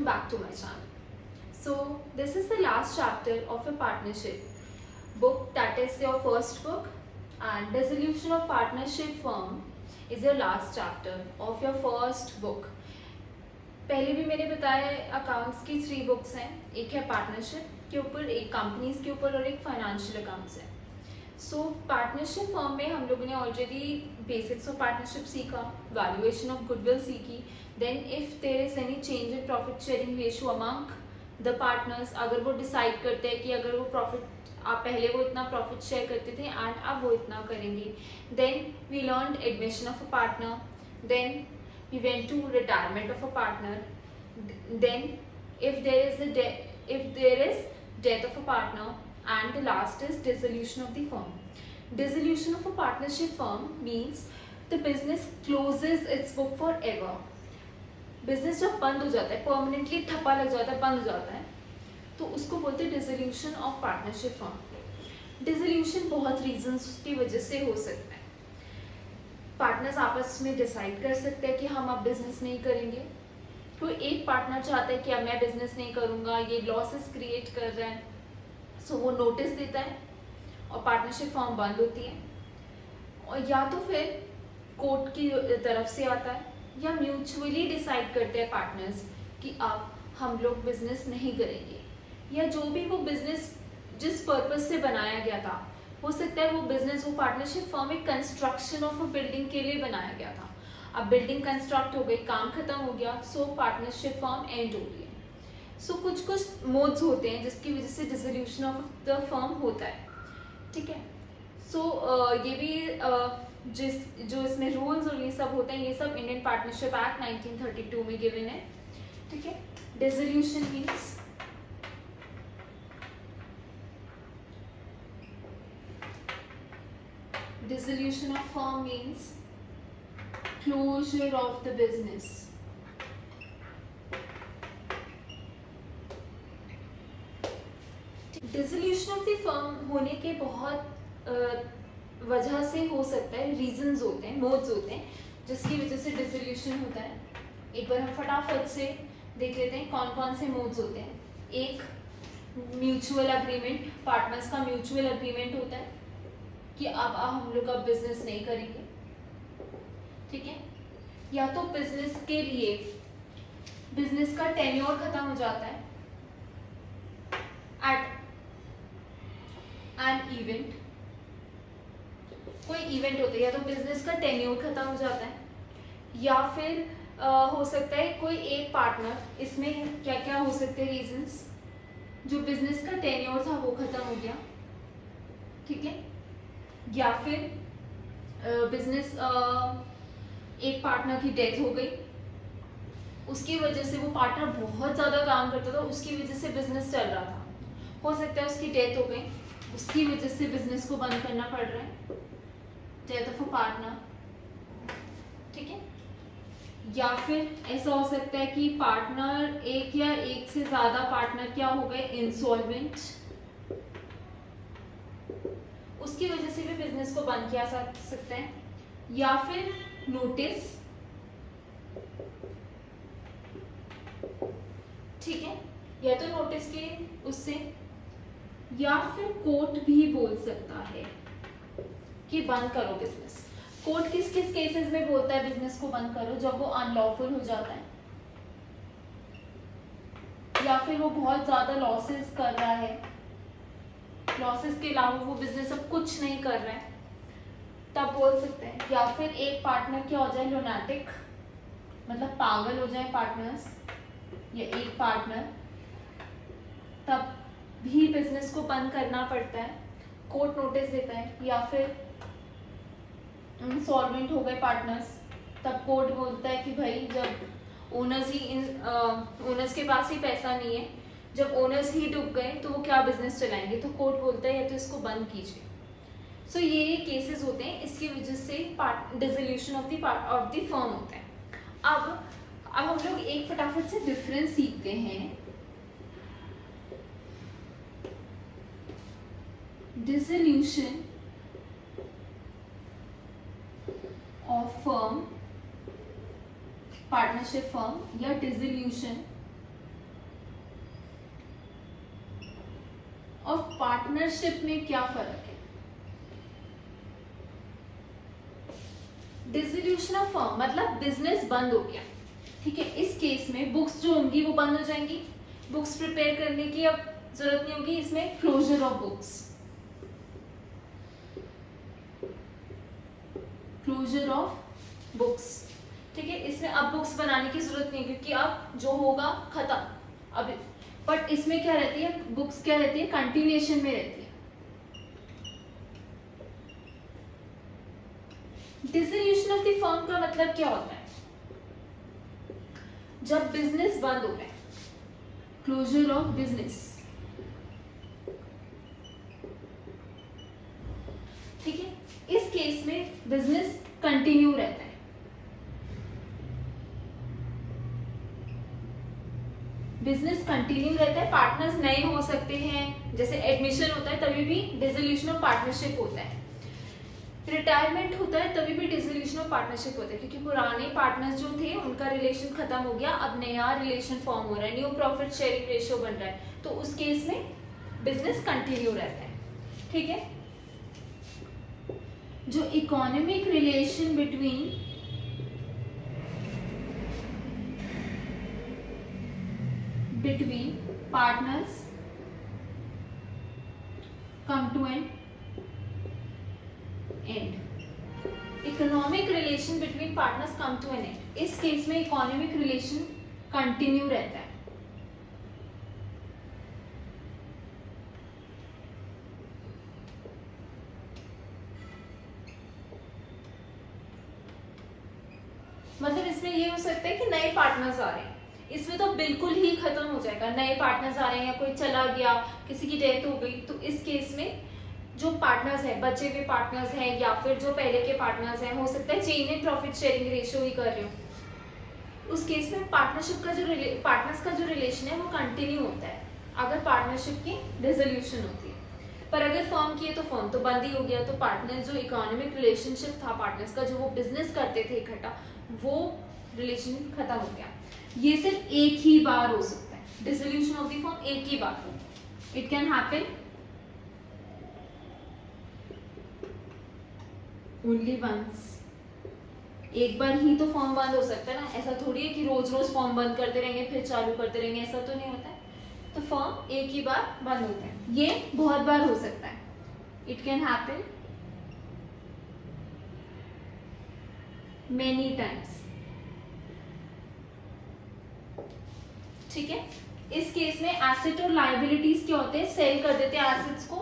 welcome back to my channel. So this is the last chapter of a partnership book, that is your first book, and Dissolution of Partnership Firm is your last chapter of your first book. पहले भी मैंने बताया accounts की 3 books हैं, एक है partnership के ऊपर, एक कंपनीज के ऊपर और एक फाइनेंशियल अकाउंट्स है. सो पार्टनरशिप फर्म में हम लोगों ने ऑलरेडी बेसिक्स ऑफ पार्टनरशिप सीखा, वैल्यूएशन ऑफ गुडविल सीखी, then if there is any change in profit sharing ratio among the partners, अगर वो डिसाइड करते हैं कि अगर वो प्रॉफिट आप पहले वो इतना प्रॉफिट शेयर करते थे एंड अब वो इतना करेंगे, then we learn admission of a partner, then we went to retirement of a partner, then if there is death of a partner, and the last is dissolution of the firm. Dissolution of a partnership firm means the business closes its book forever. Business जब बंद हो जाता है, permanently ठप्पा लग जाता है, बंद हो जाता है, तो उसको बोलते हैं dissolution of partnership firm. Dissolution बहुत रीजंस की वजह से हो सकता है. पार्टनर्स आपस में डिसाइड कर सकते हैं कि हम अब बिजनेस नहीं करेंगे. कोई एक पार्टनर चाहता है कि अब मैं बिजनेस नहीं करूंगा, ये लॉसेस क्रिएट कर रहा है, सो वो नोटिस देता है और पार्टनरशिप फॉर्म बंद होती है. और या तो फिर कोर्ट की तरफ से आता है, या म्यूचुअली डिसाइड करते हैं पार्टनर्स कि अब हम लोग बिजनेस नहीं करेंगे, या जो भी वो बिजनेस जिस पर्पज से बनाया गया था, हो सकता है वो बिजनेस, वो पार्टनरशिप फर्म एक कंस्ट्रक्शन ऑफ अ बिल्डिंग के लिए बनाया गया था. अब बिल्डिंग कंस्ट्रक्ट हो गई, काम खत्म हो गया, सो पार्टनरशिप फर्म एंड हो रही है. सो कुछ मोड्स होते हैं जिसकी वजह से डिसोल्यूशन ऑफ द फर्म होता है. ठीक है. सो ये भी जो इसमें रूल्स और ये सब होते हैं, ये सब इंडियन पार्टनरशिप एक्ट 1932 में गिवन है. ठीक है. Dissolution means dissolution of firm means closure of the business. Dissolution of the firm होने के बहुत वजह से हो सकता है, रीजंस होते हैं, मोड्स होते हैं जिसकी वजह से डिसोल्यूशन होता है. एक बार हम फटाफट से देख लेते हैं कौन कौन से मोड्स होते हैं. एक म्यूचुअल अग्रीमेंट, पार्टनर्स का म्यूचुअल अग्रीमेंट होता है कि अब हम लोग अब बिजनेस नहीं करेंगे. ठीक है. या तो बिजनेस के लिए बिजनेस का टेन्योर खत्म हो जाता है एट एन इवेंट, कोई इवेंट होता है, या तो बिजनेस का टेन्योर खत्म हो जाता है, या फिर हो सकता है कोई एक पार्टनर, इसमें क्या क्या हो सकते हैं रीजंस, जो बिजनेस का टेन्योर था वो खत्म हो गया. ठीक है. या फिर बिजनेस एक पार्टनर की डेथ हो गई, उसकी वजह से वो पार्टनर बहुत ज़्यादा काम करता था, उसकी वजह से बिजनेस चल रहा था. हो सकता है उसकी डेथ हो गई, उसकी वजह से बिजनेस को बंद करना पड़ रहा है, डेथ ऑफ अ पार्टनर. ठीक है. या फिर ऐसा हो सकता है कि पार्टनर एक या एक से ज़्यादा पार्टनर क्या हो गए, इंसॉल्वेंट, उसकी वजह से भी बिजनेस को बंद किया जा सकता है. या फिर नोटिस. ठीक है. या तो नोटिस के उससे, या फिर कोर्ट भी बोल सकता है कि बंद करो बिजनेस. कोर्ट किस किस केसेस में बोलता है बिजनेस को बंद करो, जब वो अनलॉफुल हो जाता है, या फिर वो बहुत ज्यादा लॉसेस कर रहा है, लॉसेस के अलावा वो बिजनेस अब कुछ नहीं कर रहा है, तब बोल सकते हैं. या फिर एक पार्टनर क्या हो जाए, लुनाटिक, मतलब पागल हो जाए पार्टनर्स, या एक पार्टनर, तब भी बिजनेस को बंद करना पड़ता है, कोर्ट नोटिस देता है. या फिर इंसॉल्वेंट हो गए पार्टनर्स, तब कोर्ट बोलता है कि भाई जब ओनर्स के पास ही पैसा नहीं है, जब ओनर्स ही डूब गए तो वो क्या बिजनेस चलाएंगे, तो कोर्ट बोलता है या तो इसको बंद कीजिए. सो ये केसेस होते हैं, इसकी वजह से डिसोल्यूशन ऑफ द फर्म होता है. अब हम लोग एक फटाफट से डिफरेंस सीखते हैं. Dissolution of firm, partnership firm, या डिसोल्यूशन पार्टनरशिप में क्या फर्क है? डिसोल्यूशन ऑफ फर्म मतलब बिजनेस बंद हो गया, ठीक है। इस केस में बुक्स जो होंगी वो बंद हो जाएंगी, बुक्स प्रिपेयर करने की अब जरूरत नहीं होगी। इसमें closure of books, closure of books, ठीक है। इसमें अब बुक्स बनाने की जरूरत नहीं, क्योंकि अब जो होगा खत्म अब। बट इसमें क्या रहती है, बुक्स क्या रहती है, कंटिन्यूएशन में रहती है। डिसोल्यूशन ऑफ द फर्म का मतलब क्या होता है? जब बिजनेस बंद हो गए, क्लोजर ऑफ बिजनेस, ठीक है। इस केस में बिजनेस कंटिन्यू रहता है। बिजनेस कंटिन्यू रहता है, पार्टनर्स नए हो सकते हैं, जैसे एडमिशन होता है तभी भी डिसोल्यूशन ऑफ पार्टनरशिप होता है, रिटायरमेंट होता है तभी भी डिसोल्यूशन ऑफ पार्टनरशिप होता है, क्योंकि पुराने पार्टनर्स जो थे उनका रिलेशन खत्म हो गया, अब नया रिलेशन फॉर्म हो रहा है, न्यू प्रॉफिट शेयरिंग रेशियो बन रहा है, तो उस केस में बिजनेस कंटिन्यू रहता है, ठीक है। जो economic relation between partners come to an end, economic relation between partners come to an end. इस केस में इकोनॉमिक रिलेशन कंटिन्यू रहता है। मतलब इसमें ये हो सकता है कि नए पार्टनर्स आ रहे हैं, इसमें तो बिल्कुल ही खत्म हो जाएगा, नए पार्टनर्स आ रहे हैं या कोई चला गया, किसी की डेथ हो गई, तो इस केस में जो पार्टनर्स हैं, बचे हुए पार्टनर्स हैं या फिर जो पहले के पार्टनर्स हैं, हो सकता है change in profit sharing ratio ही कर रहे हो, उस केस में पार्टनरशिप का जो पार्टनर्स का जो रिलेशन है वो कंटिन्यू होता है अगर पार्टनरशिप की डिसोल्यूशन होती है। पर अगर फर्म की है तो फर्म तो बंद ही हो गया, तो पार्टनर जो इकोनॉमिक रिलेशनशिप था पार्टनर्स का, जो वो बिजनेस करते थे इकट्ठा, वो रिलेशन खत्म हो गया। ये सिर्फ एक ही बार हो सकता है, डिसोल्यूशन ऑफ द फर्म एक ही बार, it can happen only once. एक बार ही तो फॉर्म बंद हो सकता है ना, ऐसा थोड़ी है कि रोज रोज फॉर्म बंद करते रहेंगे फिर चालू करते रहेंगे, ऐसा तो नहीं होता है। तो फॉर्म एक ही बार बंद होता है, ये बहुत बार हो सकता है, it can happen many times, ठीक है। इस केस में एसेट और लायबिलिटीज क्या होते हैं, सेल कर देते हैं एसेट्स को,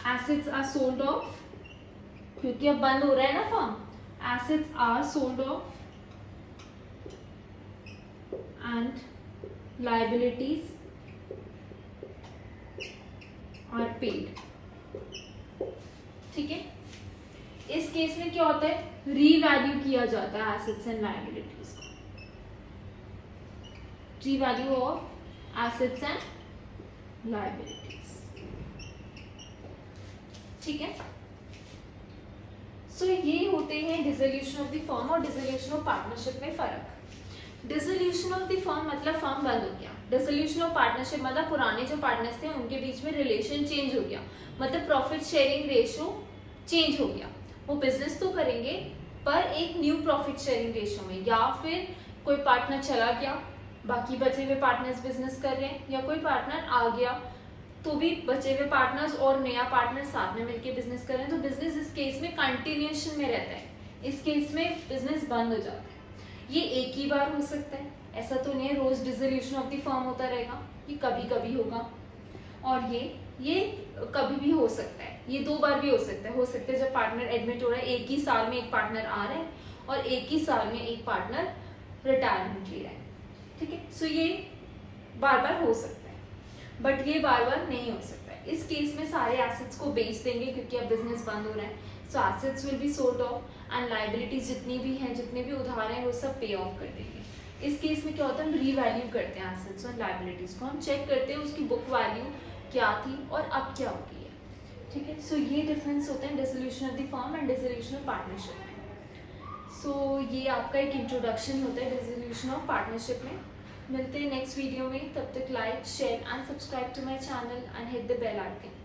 एसेट्स आर सोल्ड ऑफ, क्योंकि अब बंद हो रहा है ना form, assets are sold off and liabilities are paid, ठीक है। इस केस में क्या होता है, रीवैल्यू किया जाता है एसेट्स एंड लायबिलिटीज को, revalue of assets and liabilities, ठीक है। सो ये होते हैं डिसोल्यूशन ऑफ द फर्म और डिसोल्यूशन ऑफ पार्टनरशिप में फर्क। डिसोल्यूशन ऑफ द फर्म मतलब फर्म बंद हो गया, डिसोल्यूशन ऑफ पार्टनरशिप मतलब पुराने जो पार्टनर्स थे उनके बीच में रिलेशन चेंज हो गया, मतलब प्रॉफिट शेयरिंग रेशियो चेंज हो गया, वो बिजनेस तो करेंगे पर एक न्यू प्रॉफिट शेयरिंग रेशियो में, या फिर कोई पार्टनर चला गया, बाकी बचे हुए पार्टनर्स बिजनेस कर रहे हैं, या कोई पार्टनर आ गया तो भी बचे हुए पार्टनर्स और नया पार्टनर साथ में मिलकर बिजनेस कर रहे हैं, तो बिजनेस इस केस में कंटिन्यूएशन में रहता है, इस केस में बिजनेस बंद हो जाता है। ये एक ही बार हो सकता है, ऐसा तो नहीं है रोज डिसोल्यूशन ऑफ द फर्म होता रहेगा, ये कभी कभी होगा, और ये कभी भी हो सकता है, ये 2 बार भी हो सकता है जब पार्टनर एडमिट हो रहा है, एक ही साल में एक पार्टनर आ रहा है और एक ही साल में एक पार्टनर रिटायरमेंट ले रहा है, ठीक है। सो ये बार बार हो सकता है, बट ये बार बार नहीं हो सकता है। इस केस में सारे एसेट्स को बेच देंगे क्योंकि अब बिजनेस बंद हो रहा है, so assets will be sold off and liabilities जितनी भी हैं, जितने भी उधार हैं, वो सब पे ऑफ कर देंगे। इस केस में क्या होता है, हम रीवैल्यू करते हैं एसेट्स और लायबिलिटीज को, हम चेक करते हैं उसकी बुक वैल्यू क्या थी और अब क्या हो गई है, ठीक है। सो ये डिफरेंस होते हैं dissolution of the firm and dissolution of partnership में। सो ये आपका एक इंट्रोडक्शन होता है डिसोल्यूशन ऑफ पार्टनरशिप में। मिलते हैं नेक्स्ट वीडियो में, तब तक like share and subscribe to my channel and hit the bell icon.